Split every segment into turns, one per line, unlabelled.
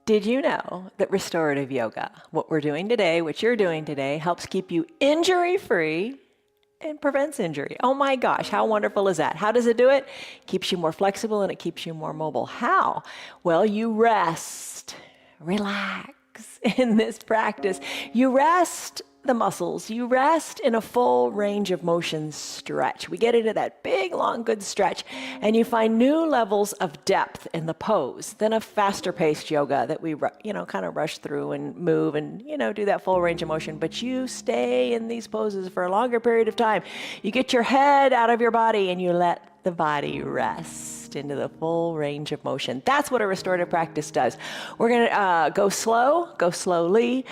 Did you know that restorative yoga, what we're doing today, what you're doing today, helps keep you injury-free and prevents injury? Oh my gosh, how wonderful is that? How does it do it? Keeps you more flexible and it keeps you more mobile. How? Well, you rest, relax in this practice. You rest the muscles, you rest in a full range of motion stretch. We get into that big, long, good stretch, and you find new levels of depth in the pose than a faster paced yoga that we, kind of rush through and move and, do that full range of motion. But you stay in these poses for a longer period of time. You get your head out of your body and you let the body rest into the full range of motion. That's what a restorative practice does. We're going to go slowly.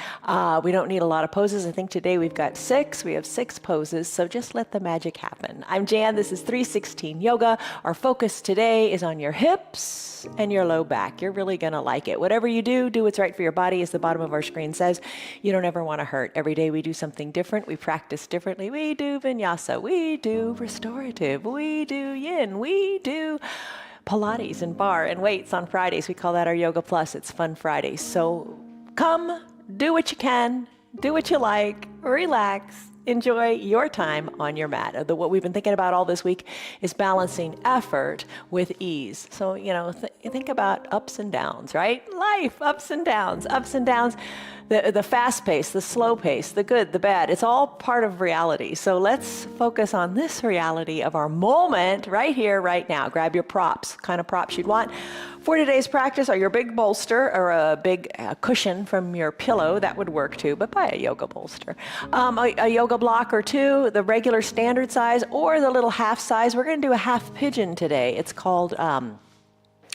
We don't need a lot of poses. I think today we've got 6. We have 6 poses, so just let the magic happen. I'm Jan. This is 316 Yoga. Our focus today is on your hips and your low back. You're really going to like it. Whatever you do, do what's right for your body, as the bottom of our screen says. You don't ever want to hurt. Every day we do something different. We practice differently. We do vinyasa. We do restorative. We do yin. We do Pilates and bar and weights on Fridays. We call that our Yoga Plus. It's Fun Fridays. So come, do what you can, do what you like, relax, enjoy your time on your mat. What we've been thinking about all this week is balancing effort with ease. So, think about ups and downs, right? Life, ups and downs, ups and downs. The fast pace, the slow pace, the good, the bad, it's all part of reality. So let's focus on this reality of our moment right here, right now. Grab your props, kind of props you'd want for today's practice are your big bolster or a big cushion from your pillow. That would work too, but buy a yoga bolster. A yoga block or two, the regular standard size or the little half size. We're going to do a half pigeon today. It's called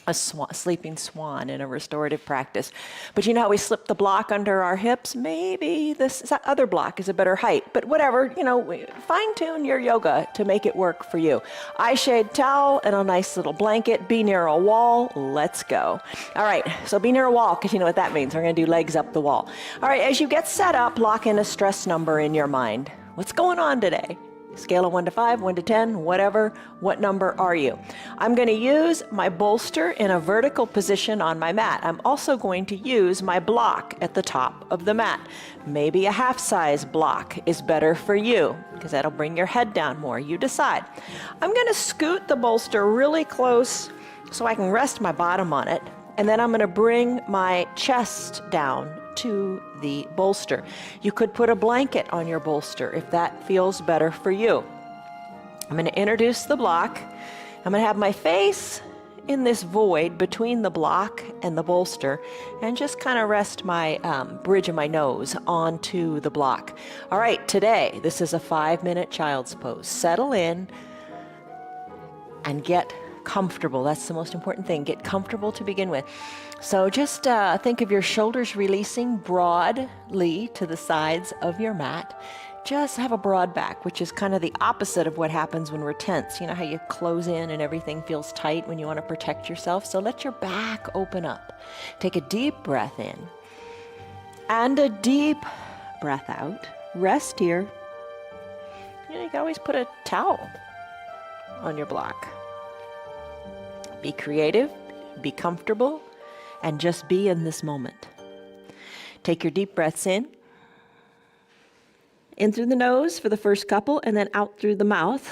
a sleeping swan in a restorative practice. But you know how we slip the block under our hips? Maybe this other block is a better height. But whatever, fine tune your yoga to make it work for you. Eye shade towel and a nice little blanket. Be near a wall. Let's go. All right, so be near a wall because you know what that means. We're going to do legs up the wall. All right, as you get set up, lock in a stress number in your mind. What's going on today? Scale of 1 to 5, 1 to 10, whatever. What number are you? I'm going to use my bolster in a vertical position on my mat. I'm also going to use my block at the top of the mat. Maybe a half-size block is better for you because that'll bring your head down more. You decide. I'm going to scoot the bolster really close so I can rest my bottom on it. And then I'm going to bring my chest down to the bolster. You could put a blanket on your bolster if that feels better for you. I'm going to introduce the block. I'm going to have my face in this void between the block and the bolster and just kind of rest my bridge of my nose onto the block. All right, today, this is a 5-minute child's pose. Settle in and get comfortable. That's the most important thing. Get comfortable to begin with. So just think of your shoulders releasing broadly to the sides of your mat. Just have a broad back, which is kind of the opposite of what happens when we're tense. You know how you close in and everything feels tight when you want to protect yourself? So let your back open up. Take a deep breath in and a deep breath out. Rest here. You can always put a towel on your block. Be creative, be comfortable, and just be in this moment. Take your deep breaths in through the nose for the first couple, and then out through the mouth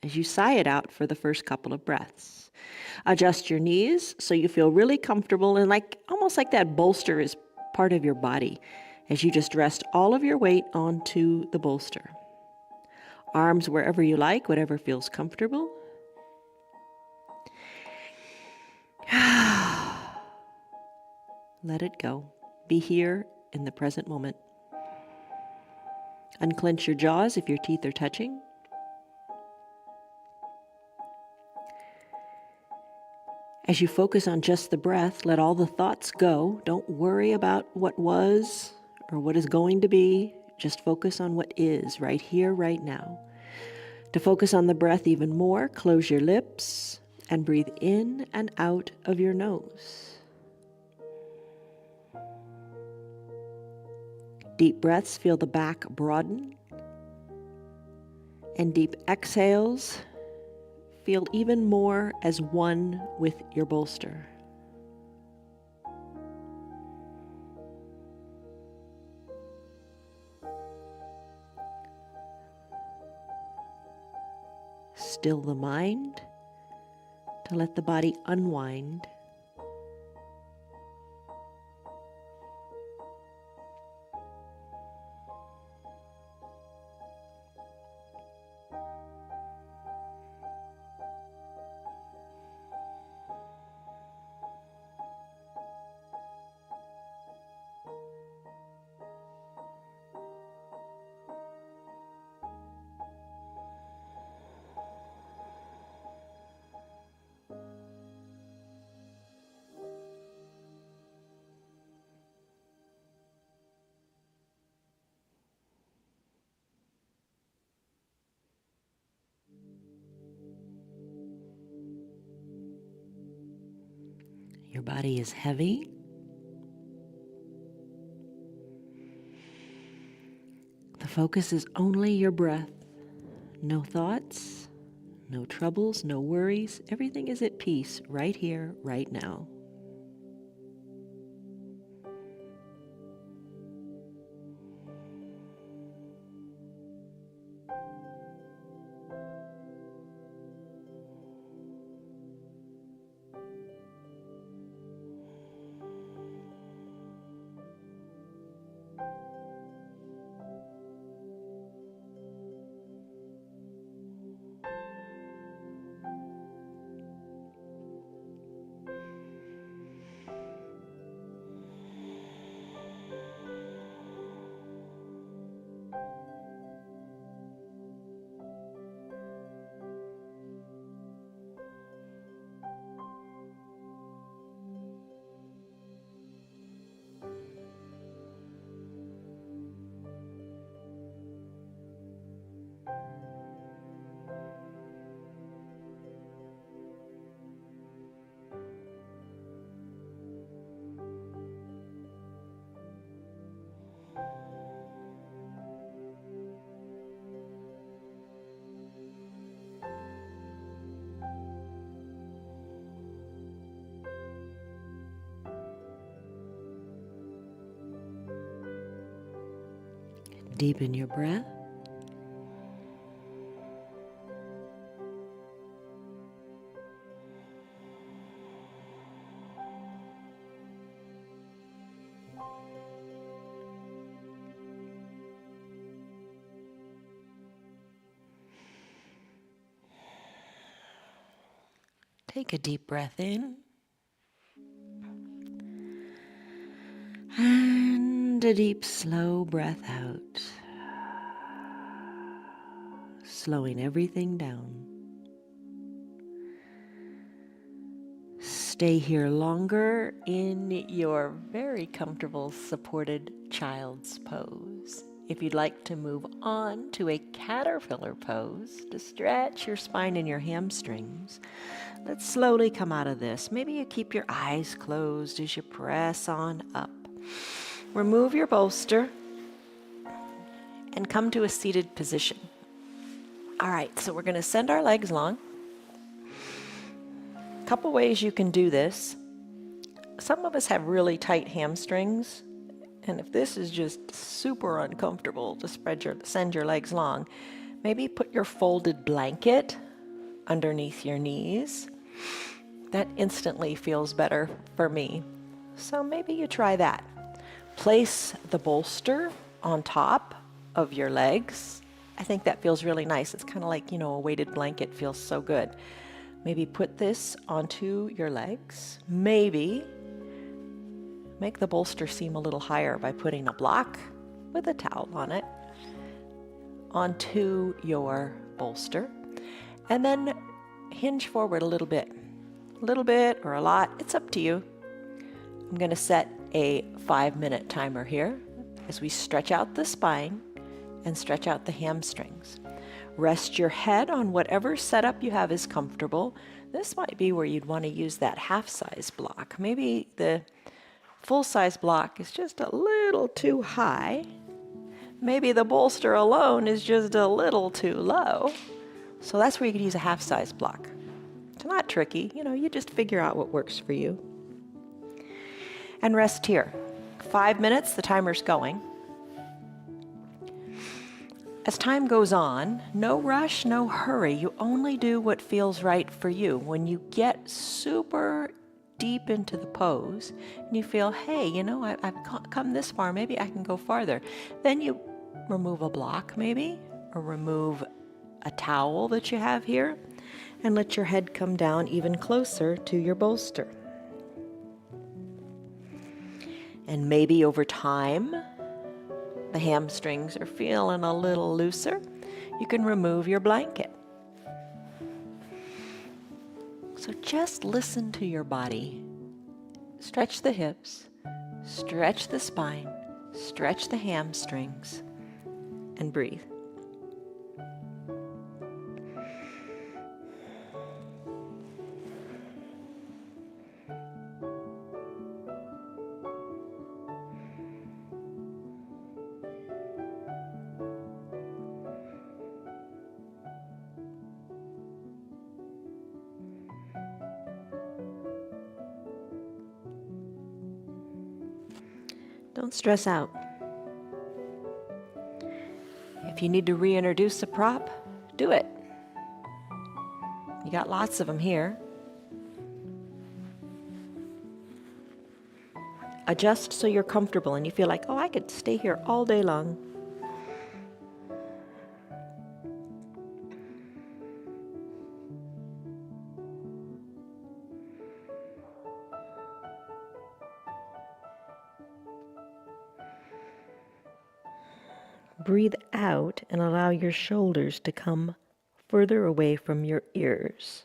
as you sigh it out for the first couple of breaths. Adjust your knees so you feel really comfortable and almost like that bolster is part of your body as you just rest all of your weight onto the bolster. Arms wherever you like, whatever feels comfortable. Let it go. Be here in the present moment. Unclench your jaws if your teeth are touching. As you focus on just the breath, let all the thoughts go. Don't worry about what was or what is going to be. Just focus on what is right here, right now. To focus on the breath even more, close your lips and breathe in and out of your nose. Deep breaths, feel the back broaden. And deep exhales, feel even more as one with your bolster. Still the mind to let the body unwind. Your body is heavy. The focus is only your breath. No thoughts, no troubles, no worries. Everything is at peace right here, right now. Deepen your breath. Take a deep breath in. And a deep, slow breath out. Slowing everything down. Stay here longer in your very comfortable supported child's pose. If you'd like to move on to a caterpillar pose to stretch your spine and your hamstrings, let's slowly come out of this. Maybe you keep your eyes closed as you press on up. Remove your bolster and come to a seated position. All right, so we're going to send our legs long. A couple ways you can do this. Some of us have really tight hamstrings, and if this is just super uncomfortable to send your legs long, maybe put your folded blanket underneath your knees. That instantly feels better for me. So maybe you try that. Place the bolster on top of your legs. I think that feels really nice. It's kind of like, a weighted blanket feels so good. Maybe put this onto your legs. Maybe make the bolster seem a little higher by putting a block with a towel on it onto your bolster. And then hinge forward a little bit or a lot. It's up to you. I'm going to set a 5-minute timer here as we stretch out the spine and stretch out the hamstrings. Rest your head on whatever setup you have is comfortable. This might be where you'd want to use that half-size block. Maybe the full-size block is just a little too high. Maybe the bolster alone is just a little too low. So that's where you could use a half-size block. It's not tricky. You just figure out what works for you. And rest here. 5 minutes, the timer's going. As time goes on, no rush, no hurry. You only do what feels right for you. When you get super deep into the pose and you feel, hey, I've come this far, maybe I can go farther. Then you remove a block maybe, or remove a towel that you have here, and let your head come down even closer to your bolster. And maybe over time, the hamstrings are feeling a little looser, you can remove your blanket. So just listen to your body. Stretch the hips, stretch the spine, stretch the hamstrings, and breathe. Don't stress out. If If you need to reintroduce a prop, do it. You got lots of them here. Adjust so you're comfortable and you feel like, oh, I could stay here all day long. Breathe out and allow your shoulders to come further away from your ears.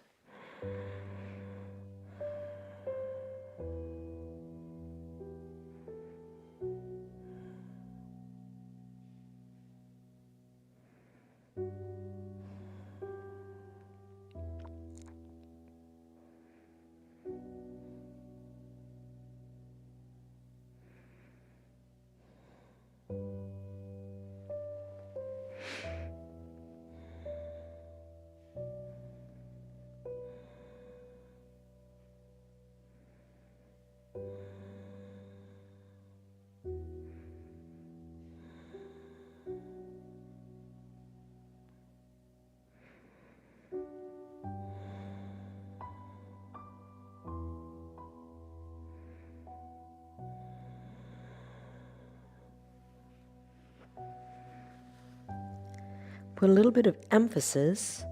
Put a little bit of emphasis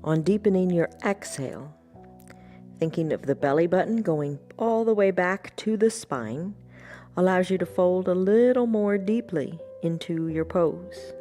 on deepening your exhale, thinking of the belly button going all the way back to the spine allows you to fold a little more deeply into your pose.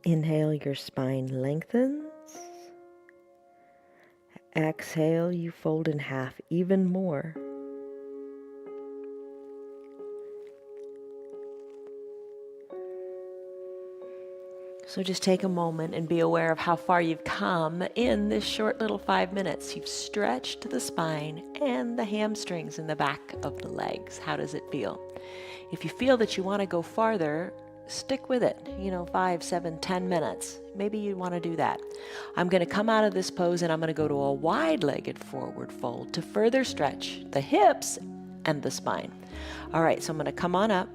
Inhale, your spine lengthens. Exhale, you fold in half even more. So just take a moment and be aware of how far you've come in this short little 5 minutes. You've stretched the spine and the hamstrings in the back of the legs. How does it feel? If you feel that you want to go farther, stick with it, 5, 7, 10 minutes. Maybe you want to do that. I'm going to come out of this pose and I'm going to go to a wide-legged forward fold to further stretch the hips and the spine. All right, so I'm going to come on up.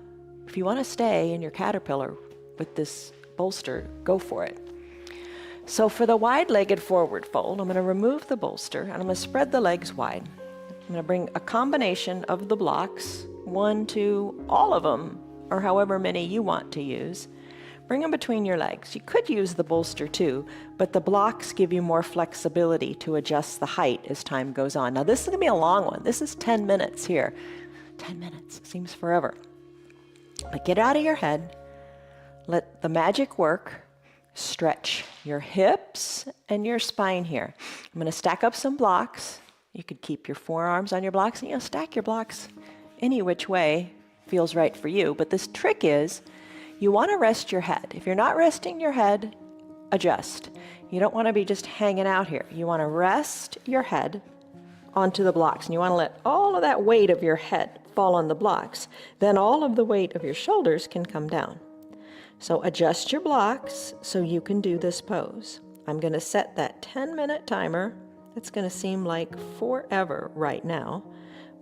If you want to stay in your caterpillar with this bolster, go for it. So for the wide-legged forward fold, I'm going to remove the bolster and I'm going to spread the legs wide. I'm going to bring a combination of the blocks, 1, 2, all of them, or however many you want to use. Bring them between your legs. You could use the bolster too, but the blocks give you more flexibility to adjust the height as time goes on. Now this is going to be a long one. This is 10 minutes here. 10 minutes seems forever. But get out of your head. Let the magic work. Stretch your hips and your spine here. I'm going to stack up some blocks. You could keep your forearms on your blocks and stack your blocks any which way feels right for you. But this trick is you want to rest your head. If you're not resting your head, adjust. You don't want to be just hanging out here. You want to rest your head onto the blocks, and you want to let all of that weight of your head fall on the blocks. Then all of the weight of your shoulders can come down. So adjust your blocks so you can do this pose. I'm going to set that 10-minute timer. It's going to seem like forever right now,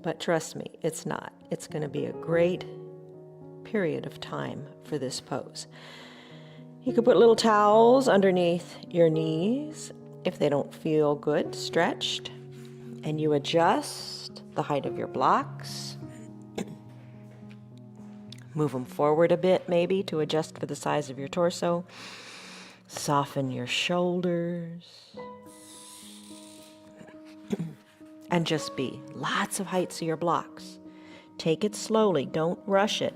but trust me, it's not. It's going to be a great period of time for this pose. You could put little towels underneath your knees if they don't feel good, stretched, and you adjust the height of your blocks. Move them forward a bit maybe to adjust for the size of your torso. Soften your shoulders. And just be. Lots of heights of your blocks. Take it slowly. Don't rush it.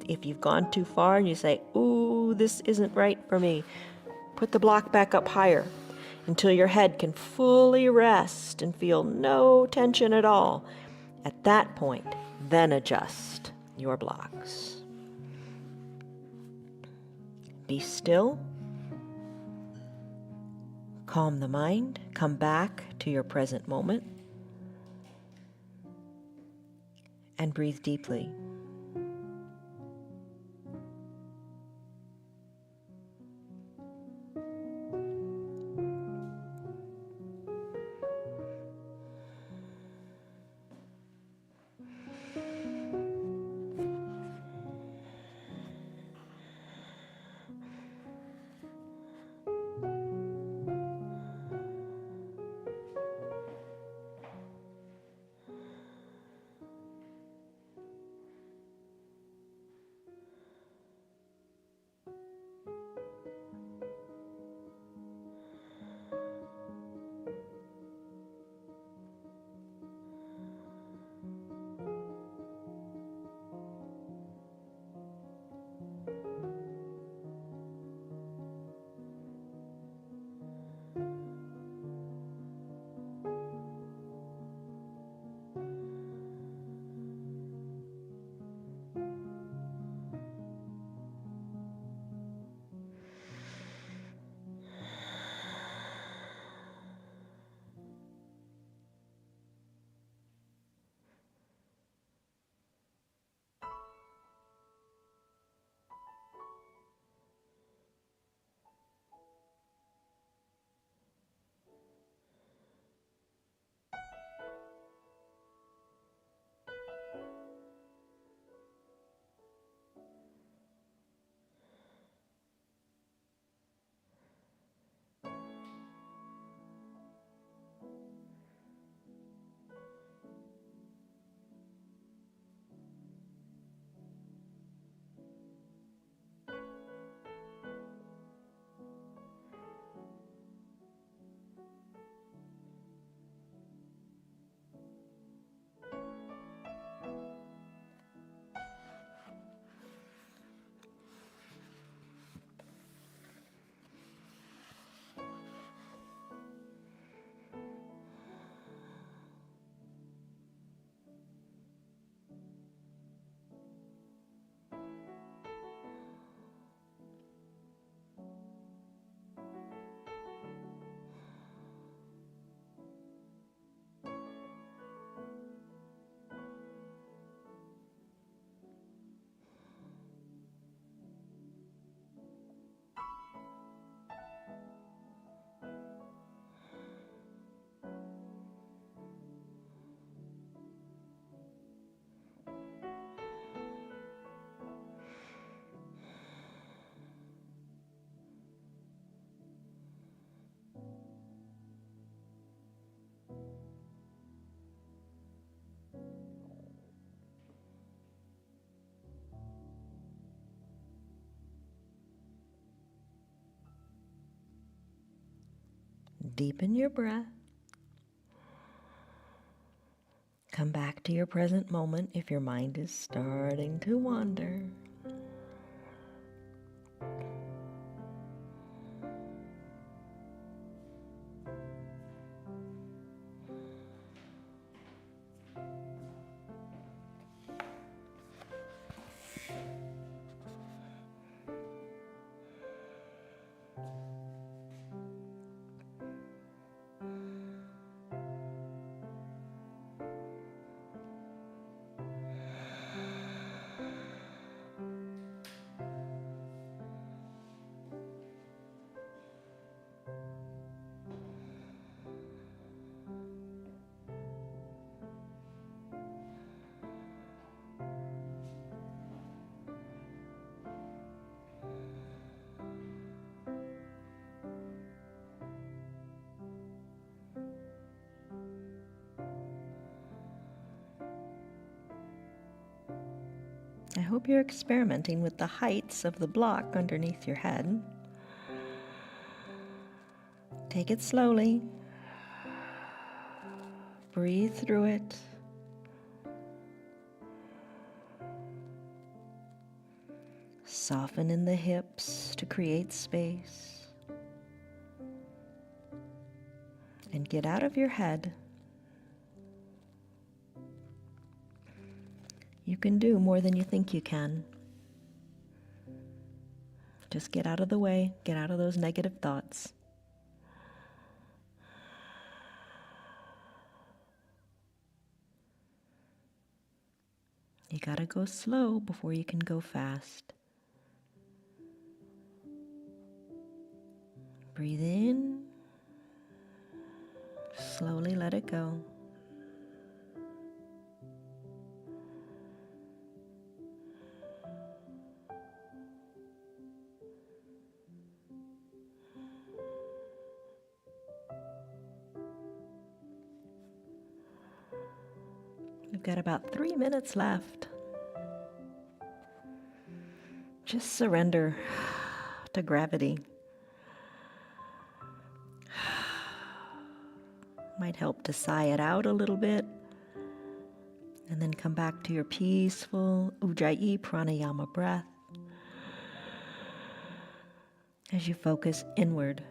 If you've gone too far and you say, ooh, this isn't right for me, put the block back up higher until your head can fully rest and feel no tension at all. At that point, then adjust your blocks. Be still. Calm the mind. Come back to your present moment. And breathe deeply. Deepen your breath. Come back to your present moment if your mind is starting to wander. I hope you're experimenting with the heights of the block underneath your head. Take it slowly. Breathe through it. Soften in the hips to create space. And get out of your head. You can do more than you think you can. Just get out of the way, get out of those negative thoughts. You gotta go slow before you can go fast. Breathe in. Slowly let it go. We've got about 3 minutes left. Just surrender to gravity. Might help to sigh it out a little bit. And then come back to your peaceful Ujjayi pranayama breath as you focus inward.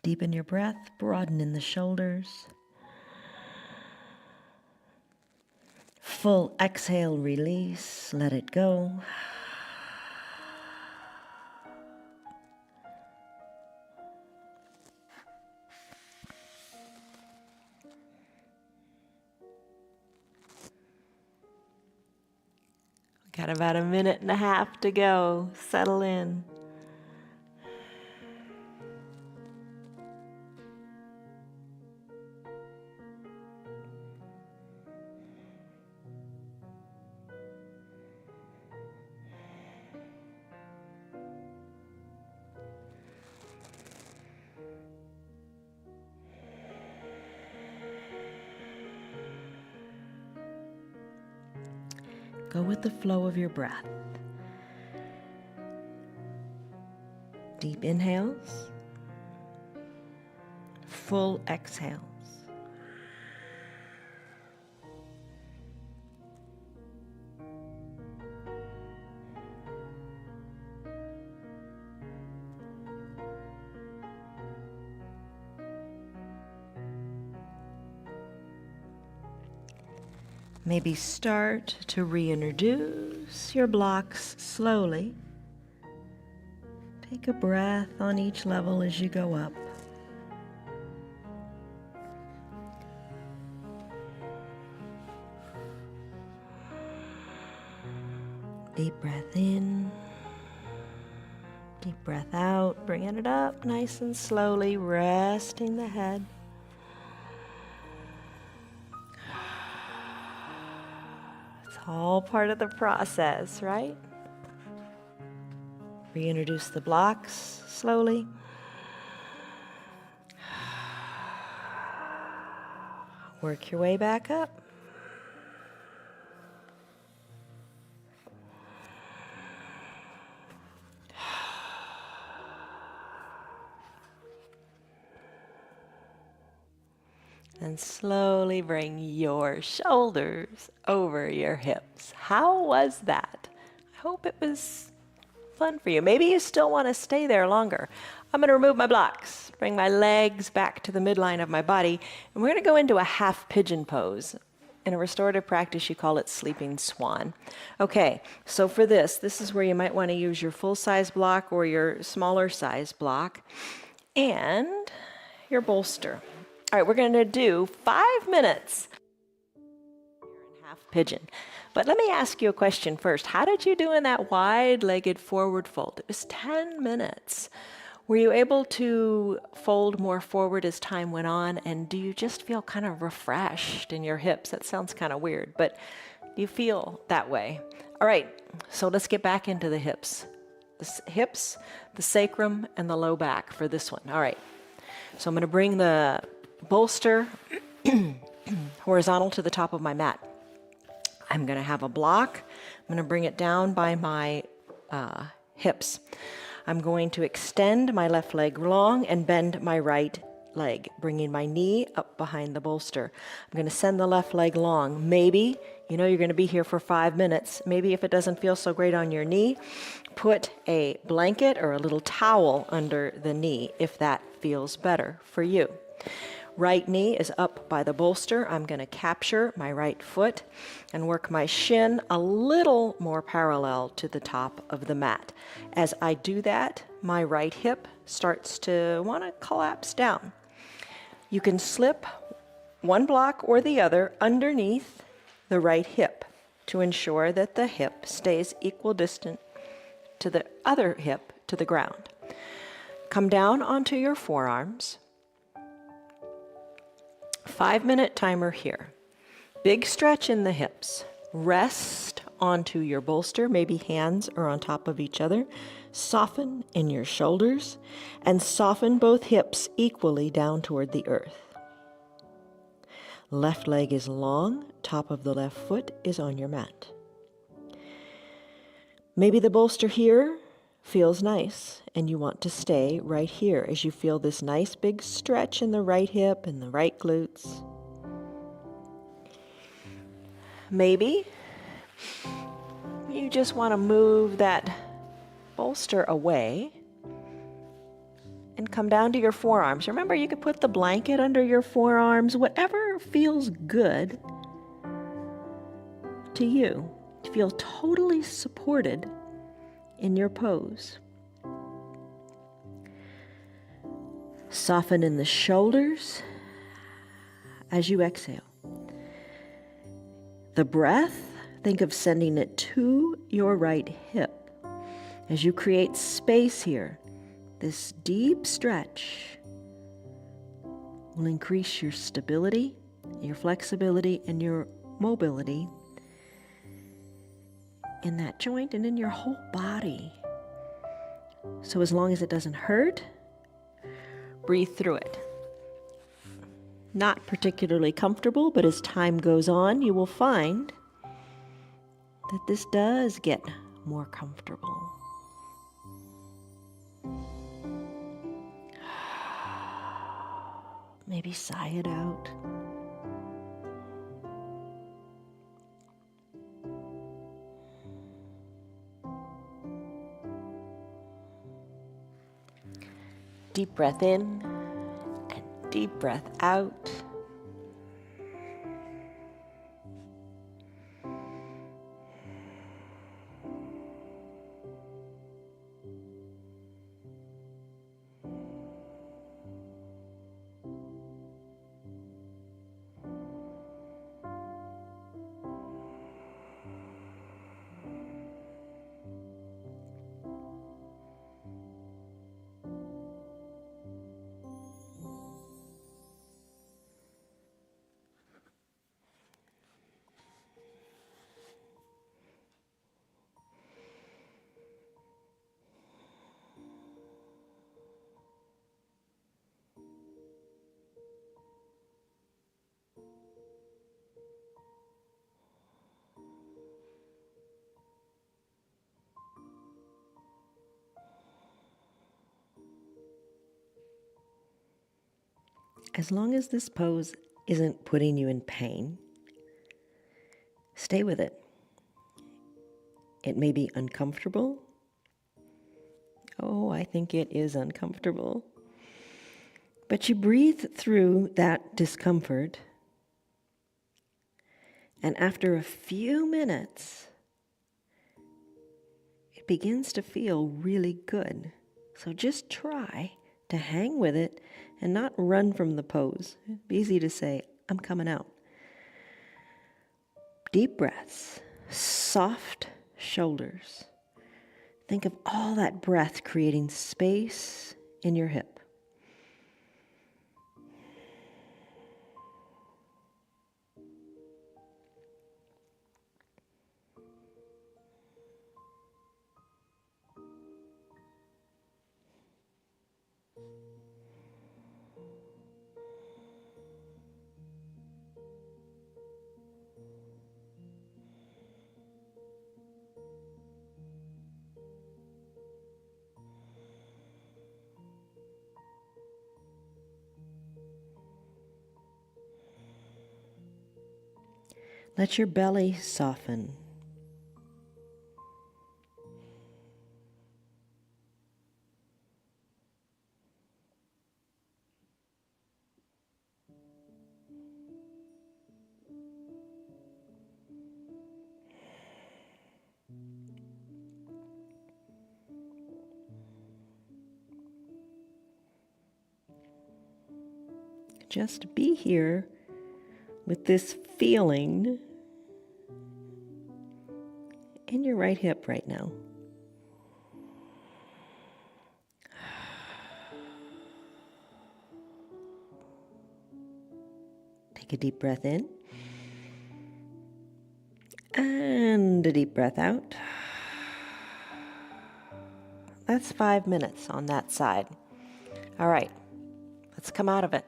Deepen your breath, broaden in the shoulders. Full exhale, release, let it go. Got about 1.5 minutes to go. Settle in. Go with the flow of your breath. Deep inhales, full exhales. Maybe start to reintroduce your blocks slowly. Take a breath on each level as you go up. Deep breath in. Deep breath out, bringing it up nice and slowly, resting the head. It's all part of the process, right? Reintroduce the blocks slowly. Work your way back up. And slowly bring your shoulders over your hips. How was that? I hope it was fun for you. Maybe you still want to stay there longer. I'm going to remove my blocks, bring my legs back to the midline of my body, and we're going to go into a half pigeon pose. In a restorative practice, you call it sleeping swan. Okay, so for this is where you might want to use your full-size block or your smaller size block and your bolster. All right, we're going to do 5 minutes in half pigeon. But let me ask you a question first. How did you do in that wide-legged forward fold? It was 10 minutes. Were you able to fold more forward as time went on? And do you just feel kind of refreshed in your hips? That sounds kind of weird, but do you feel that way? All right, so let's get back into the hips. The hips, the sacrum, and the low back for this one. All right, so I'm going to bring the bolster horizontal to the top of my mat. I'm going to have a block. I'm going to bring it down by my hips. I'm going to extend my left leg long and bend my right leg, bringing my knee up behind the bolster. I'm going to send the left leg long. Maybe, you know, you're going to be here for 5 minutes. Maybe if it doesn't feel so great on your knee, put a blanket or a little towel under the knee if that feels better for you. Right knee is up by the bolster. I'm going to capture my right foot and work my shin a little more parallel to the top of the mat. As I do that, my right hip starts to want to collapse down. You can slip one block or the other underneath the right hip to ensure that the hip stays equidistant to the other hip to the ground. Come down onto your forearms. 5-minute timer here. Big stretch in the hips. Rest onto your bolster. Maybe hands are on top of each other. Soften in your shoulders and soften both hips equally down toward the earth. Left leg is long. Top of the left foot is on your mat. Maybe the bolster here feels nice and you want to stay right here as you feel this nice big stretch in the right hip and the right glutes. Maybe you just want to move that bolster away and come down to your forearms. Remember, you could put the blanket under your forearms, whatever feels good to you. Feel totally supported in your pose. Soften in the shoulders as you exhale. The breath, think of sending it to your right hip. As you create space here, this deep stretch will increase your stability, your flexibility, and your mobility in that joint and in your whole body. So as long as it doesn't hurt, breathe through it. Not particularly comfortable, but as time goes on, you will find that this does get more comfortable. Maybe sigh it out. Deep breath in and deep breath out.
As long as this pose isn't putting you in pain, stay with it. It may be uncomfortable. Oh, I think it is uncomfortable. But you breathe through that discomfort, and after a few minutes, it begins to feel really good. So just try to hang with it and not run from the pose. It'd be easy to say, I'm coming out. Deep breaths, soft shoulders. Think of all that breath creating space in your hip. Let your belly soften. Just be here with this feeling in your right hip right now. Take a deep breath in and a deep breath out. That's 5 minutes on that side. All right, let's come out of it.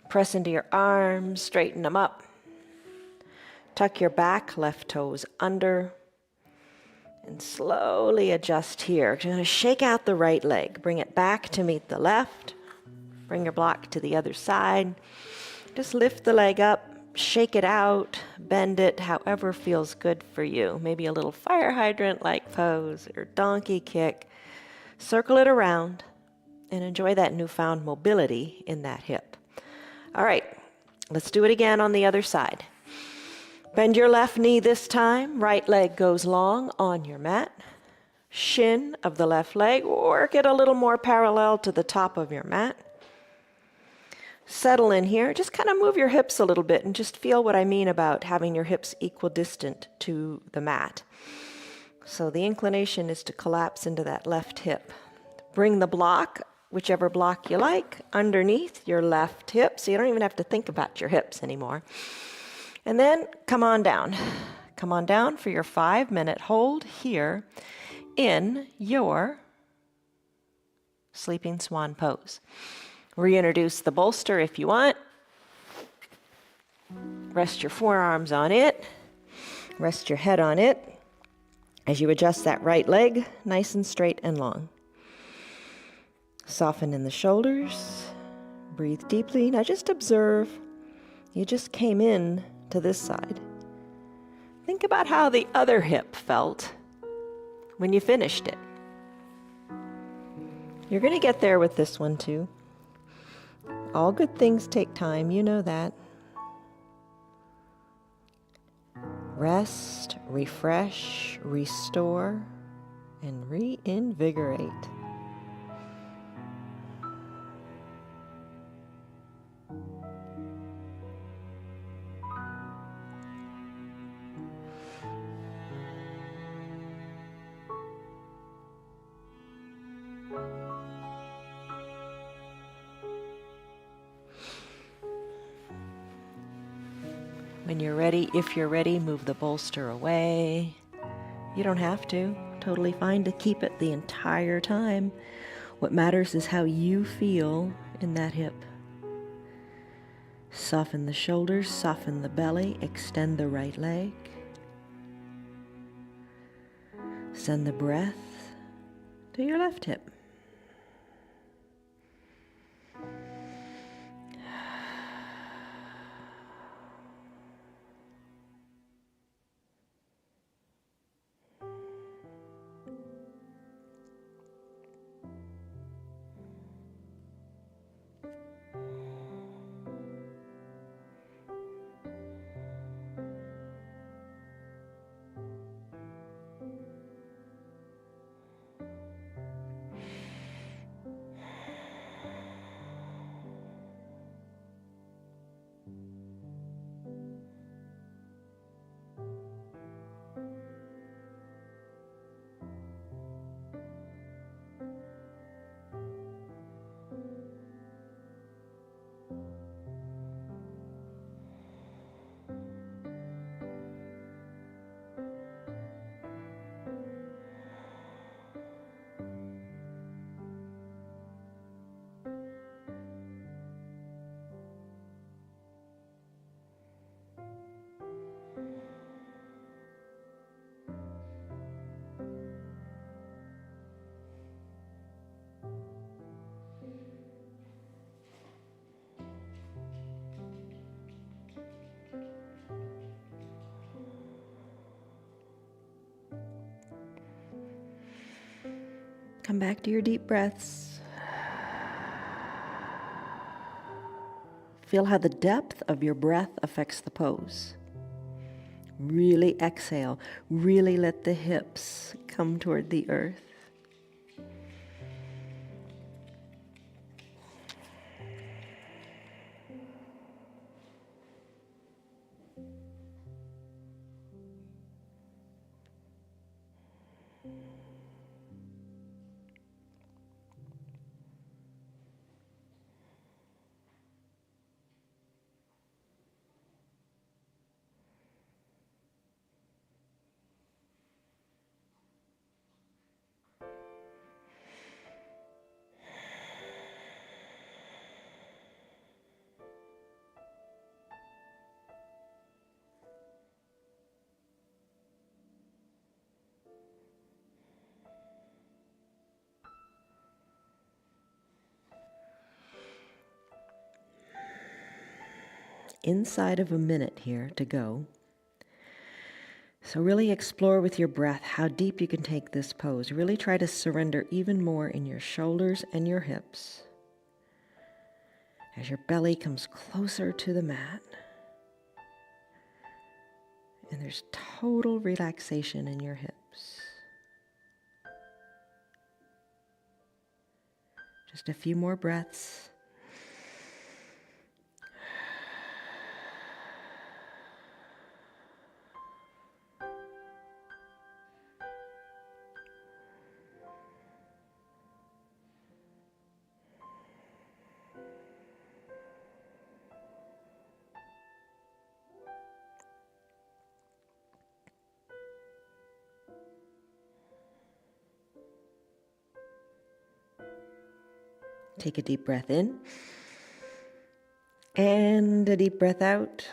Press into your arms, straighten them up. Tuck your back, left toes under, and slowly adjust here. You're going to shake out the right leg. Bring it back to meet the left. Bring your block to the other side. Just lift the leg up, shake it out, bend it, however feels good for you. Maybe a little fire hydrant-like pose or donkey kick. Circle it around and enjoy that newfound mobility in that hip. All right, let's do it again on the other side. Bend your left knee this time. Right leg goes long on your mat. Shin of the left leg, work it a little more parallel to the top of your mat. Settle in here. Just kind of move your hips a little bit and just feel what I mean about having your hips equidistant to the mat. So the inclination is to collapse into that left hip. Bring the block, whichever block you like, underneath your left hip, so you don't even have to think about your hips anymore. And then come on down. Come on down for your 5-minute hold here in your sleeping swan pose. Reintroduce the bolster if you want. Rest your forearms on it. Rest your head on it as you adjust that right leg nice and straight and long. Soften in the shoulders. Breathe deeply. Now just observe. You just came in to this side. Think about how the other hip felt when you finished it. You're going to get there with this one too. All good things take time, you know that. Rest, refresh, restore, and reinvigorate. When you're ready, if you're ready, move the bolster away. You don't have to. Totally fine to keep it the entire time. What matters is how you feel in that hip. Soften the shoulders, soften the belly, extend the right leg. Send the breath to your left hip. Come back to your deep breaths. Feel how the depth of your breath affects the pose. Really exhale. Really let the hips come toward the earth. Inside of a minute here to go. So really explore with your breath how deep you can take this pose. Really try to surrender even more in your shoulders and your hips as your belly comes closer to the mat. And there's total relaxation in your hips. Just a few more breaths. Take a deep breath in and a deep breath out.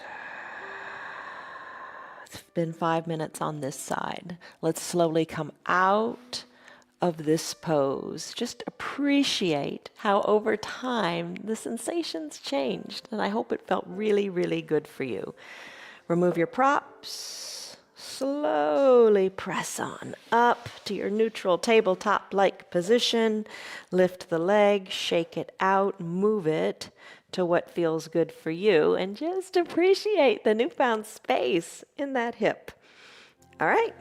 It's been 5 minutes on this side. Let's slowly come out of this pose. Just appreciate how over time the sensations changed, and I hope it felt really, really good for you. Remove your props. Slowly press on up to your neutral tabletop-like position. Lift the leg, shake it out, move it to what feels good for you, and just appreciate the newfound space in that hip. All right.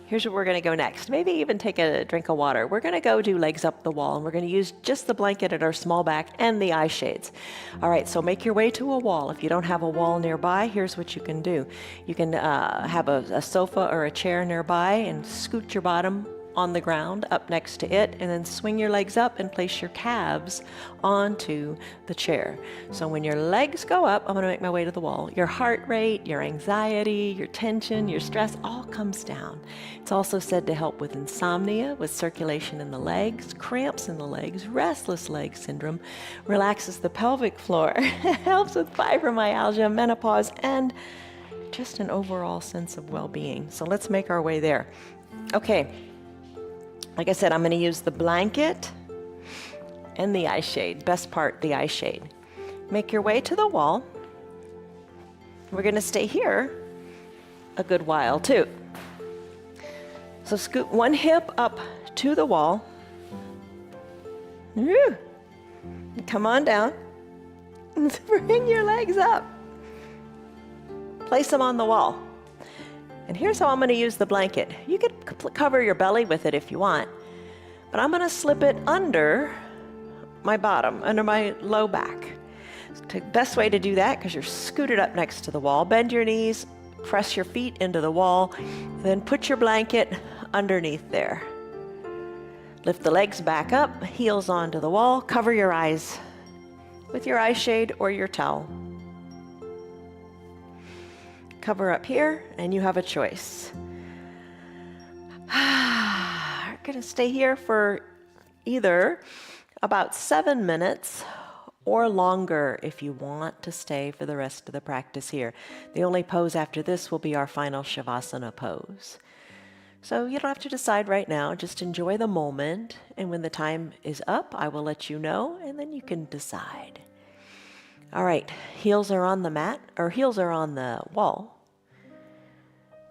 Here's where we're going to go next. Maybe even take a drink of water. We're going to go do legs up the wall, and we're going to use just the blanket at our small back and the eye shades. All right, so make your way to a wall. If you don't have a wall nearby, here's what you can do. You can have a sofa or a chair nearby and scoot your bottom on the ground up next to it, and then swing your legs up and place your calves onto the chair. So when your legs go up, I'm going to make my way to the wall. Your heart rate, your anxiety, your tension, your stress all comes down. It's also said to help with insomnia, with circulation in the legs, cramps in the legs, restless leg syndrome, relaxes the pelvic floor, helps with fibromyalgia, menopause, and just an overall sense of well-being. So let's make our way there. Okay. Like I said, I'm going to use the blanket and the eye shade. Best part, the eye shade. Make your way to the wall. We're going to stay here a good while too. So scoot one hip up to the wall. Come on down. Bring your legs up. Place them on the wall. And here's how I'm going to use the blanket. You could cover your belly with it if you want, but I'm going to slip it under my bottom, under my low back. The best way to do that, because you're scooted up next to the wall, bend your knees, press your feet into the wall, then put your blanket underneath there. Lift the legs back up, heels onto the wall, cover your eyes with your eye shade or your towel. Cover up here, and you have a choice. We're going to stay here for either about 7 minutes or longer if you want to stay for the rest of the practice here. The only pose after this will be our final Shavasana pose. So you don't have to decide right now, just enjoy the moment, and when the time is up, I will let you know, and then you can decide. All right, heels are on the mat, or heels are on the wall.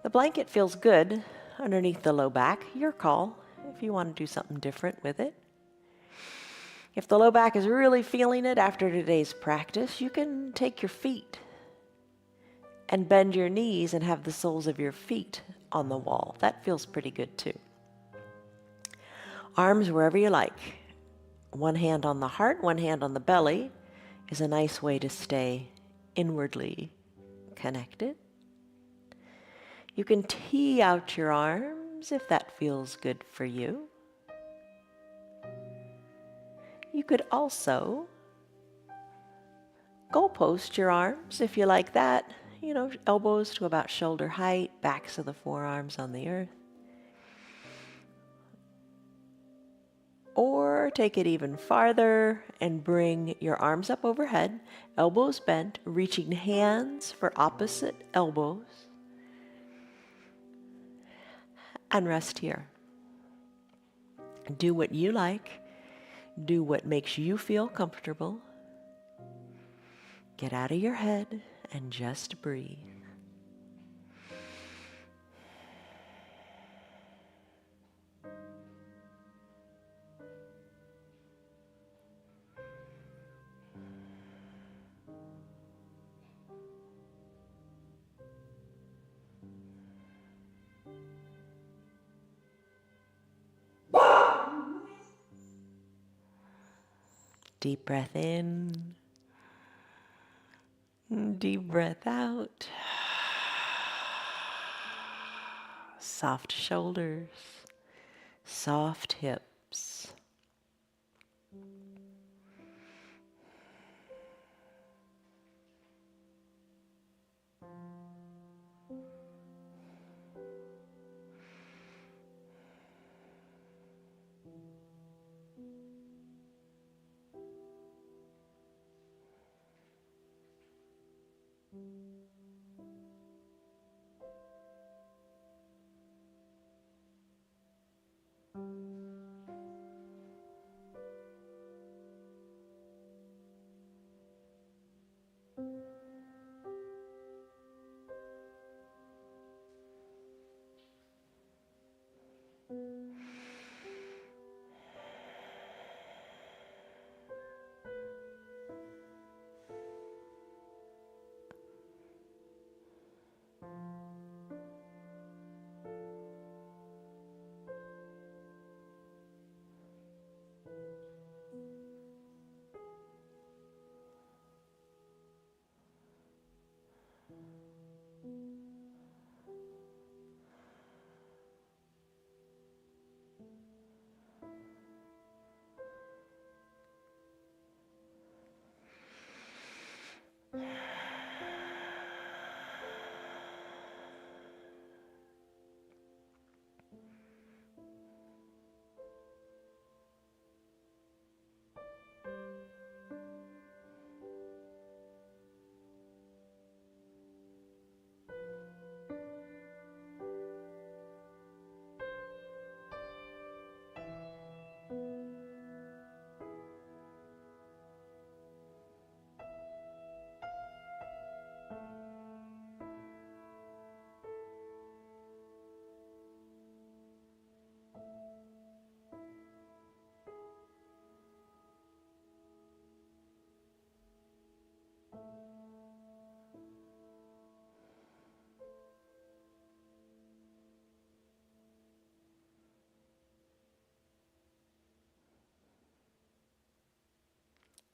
The blanket feels good underneath the low back, your call. if you want to do something different with it. If the low back is really feeling it after today's practice, you can take your feet and bend your knees and have the soles of your feet on the wall. That feels pretty good too. Arms wherever you like. One hand on the heart, one hand on the belly is a nice way to stay inwardly connected. You can tee out your arms if that feels good for you. You could also goalpost your arms if you like that. You know, elbows to about shoulder height, backs of the forearms on the earth. Or take it even farther and bring your arms up overhead, elbows bent, reaching hands for opposite elbows, and rest here. Do what you like. Do what makes you feel comfortable. Get out of your head and just breathe. Deep breath in. Deep breath out. Soft shoulders. Soft hips.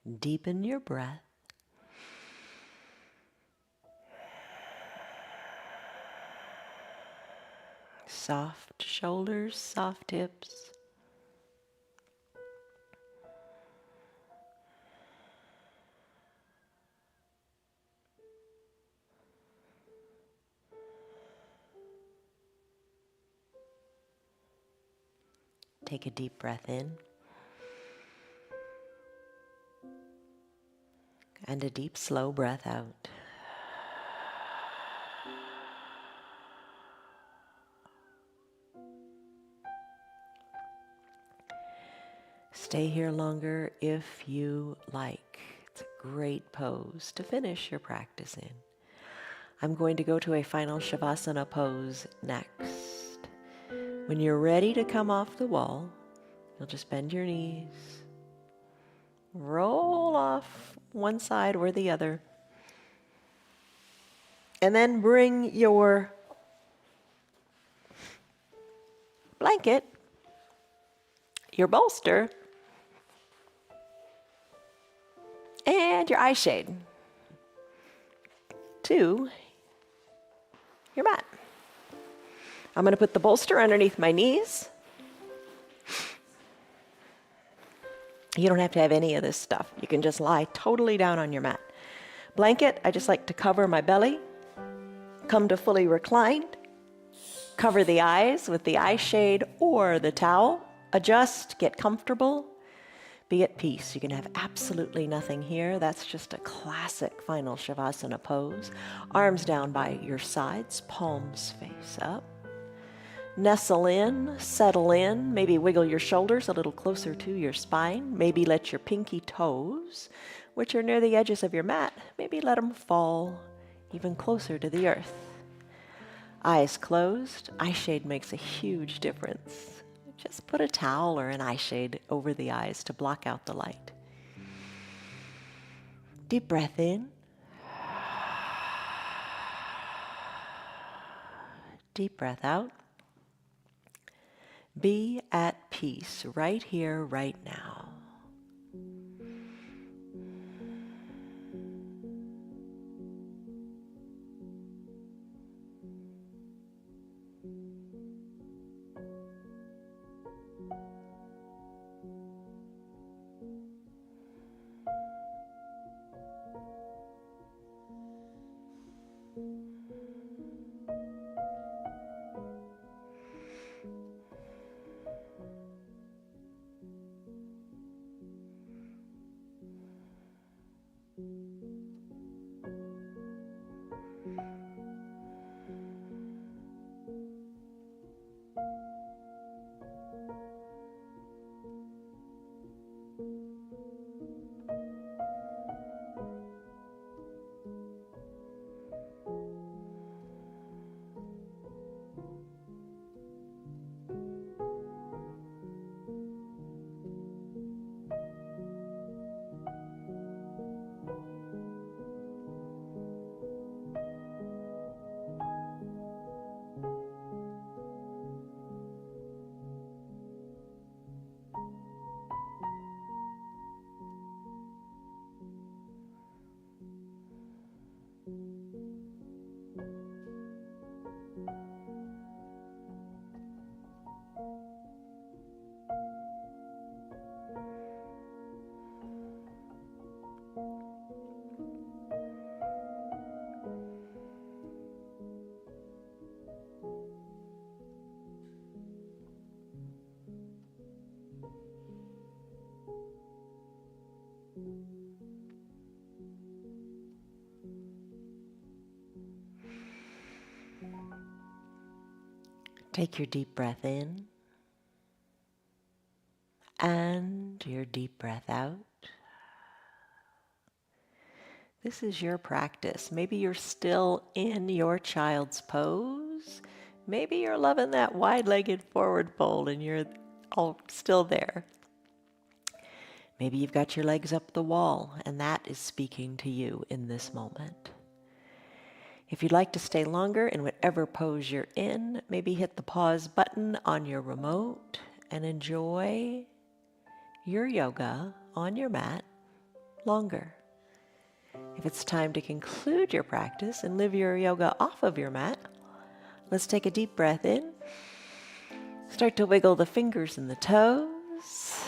Deepen your breath. Soft shoulders, soft hips. Take a deep breath in and a deep, slow breath out. Stay here longer if you like. It's a great pose to finish your practice in. I'm going to go to a final Shavasana pose next. When you're ready to come off the wall, you'll just bend your knees, roll off one side or the other, and then bring your blanket, your bolster, and your eye shade to your mat. I'm going to put the bolster underneath my knees. You don't have to have any of this stuff. You can just lie totally down on your mat. Blanket, I just like to cover my belly, come to fully reclined, cover the eyes with the eye shade or the towel, adjust, get comfortable, be at peace. You can have absolutely nothing here. That's just a classic final Shavasana pose. Arms down by your sides, palms face up. Nestle in, settle in, maybe wiggle your shoulders a little closer to your spine. Maybe let your pinky toes, which are near the edges of your mat, maybe let them fall even closer to the earth. Eyes closed. Eye shade makes a huge difference. Just put a towel or an eye shade over the eyes to block out the light. Deep breath in. Deep breath out. Be at peace right here, right now. Take your deep breath in and your deep breath out. This is your practice. Maybe you're still in your child's pose. Maybe you're loving that wide-legged forward fold and you're all still there. Maybe you've got your legs up the wall and that is speaking to you in this moment. If you'd like to stay longer in whatever pose you're in, maybe hit the pause button on your remote and enjoy your yoga on your mat longer. If it's time to conclude your practice and live your yoga off of your mat, let's take a deep breath in. Start to wiggle the fingers and the toes.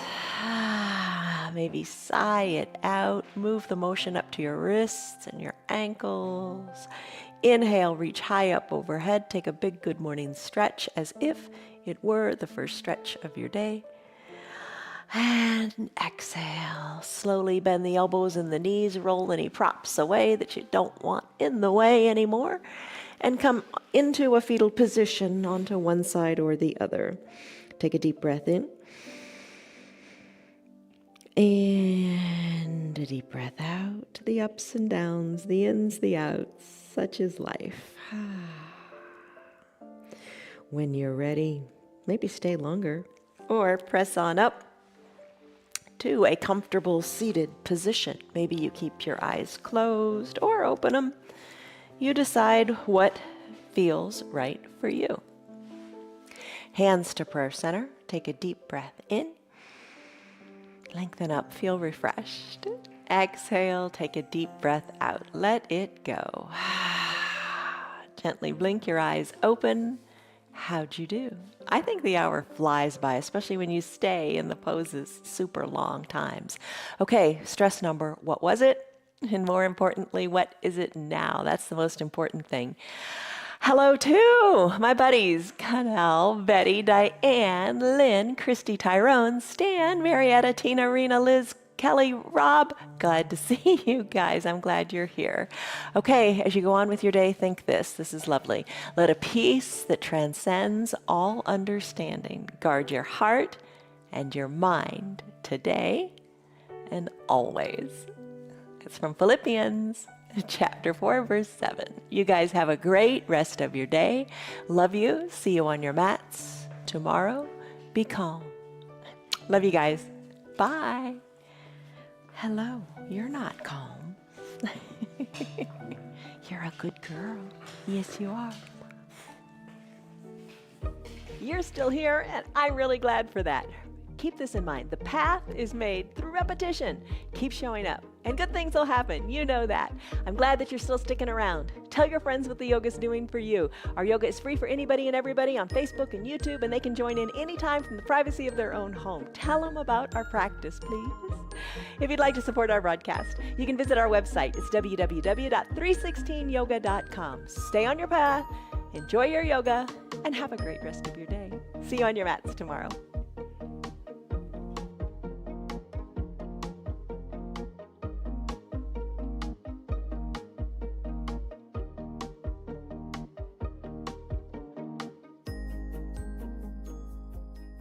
Maybe sigh it out. Move the motion up to your wrists and your ankles. Inhale, reach high up overhead. Take a big good morning stretch as if it were the first stretch of your day. And exhale. Slowly bend the elbows and the knees. Roll any props away that you don't want in the way anymore. And come into a fetal position onto one side or the other. Take a deep breath in. And a deep breath out. The ups and downs, the ins, the outs. Such is life. When you're ready, maybe stay longer, or press on up to a comfortable seated position. Maybe you keep your eyes closed or open them. You decide what feels right for you. Hands to prayer center. Take a deep breath in. Lengthen up, feel refreshed. Exhale, take a deep breath out. Let it go. Gently blink your eyes open. How'd you do? I think the hour flies by, especially when you stay in the poses super long times. Okay, stress number, what was it? And more importantly, what is it now? That's the most important thing. Hello to my buddies, Canal, Betty, Diane, Lynn, Christy, Tyrone, Stan, Marietta, Tina, Rena, Liz, Kelly, Rob. Glad to see you guys. I'm glad you're here. Okay, as you go on with your day, think this. This is lovely. Let a peace that transcends all understanding guard your heart and your mind today and always. It's from Philippians chapter 4, verse 7. You guys have a great rest of your day. Love you. See you on your mats tomorrow. Be calm. Love you guys. Bye. Hello. You're not calm. You're a good girl. Yes, you are. You're still here, and I'm really glad for that. Keep this in mind. The path is made through repetition. Keep showing up, and good things will happen. You know that. I'm glad that you're still sticking around. Tell your friends what the yoga's doing for you. Our yoga is free for anybody and everybody on Facebook and YouTube, and they can join in anytime from the privacy of their own home. Tell them about our practice, please. If you'd like to support our broadcast, you can visit our website. It's www.316yoga.com. Stay on your path, enjoy your yoga, and have a great rest of your day. See you on your mats tomorrow.